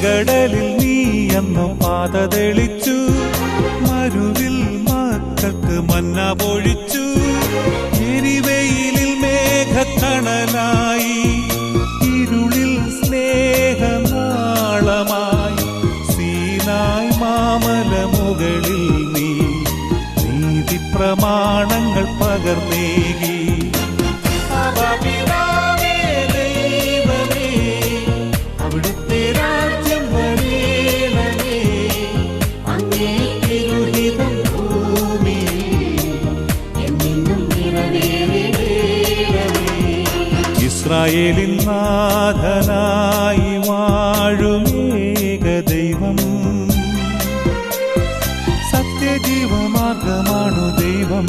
ചെങ്കടലിൽ നീ അന്നു പാത തെളിച്ചു, മരുവിൽ മക്കൾക്ക് മന്ന പൊഴിച്ചു. എരിവെയിലിൽ മേഘക്കണലായി, ഇരുളിൽ സ്നേഹനാളമായി. സീനായ് മാമല മുകളിൽ നീ നീതി പ്രമാണങ്ങൾ പകർന്നേകി. അവിടുത്തെ രാജ്യം വരേണമേ, അങ്ങേ തിരുഹിതം ഭൂമിയിൽ എന്നും നിറവേറേണമേ. ഇസ്രായേലിൻ നാഥനായി വാഴുമേക ദൈവം, സത്യജീവമാർഗമാണു ദൈവം.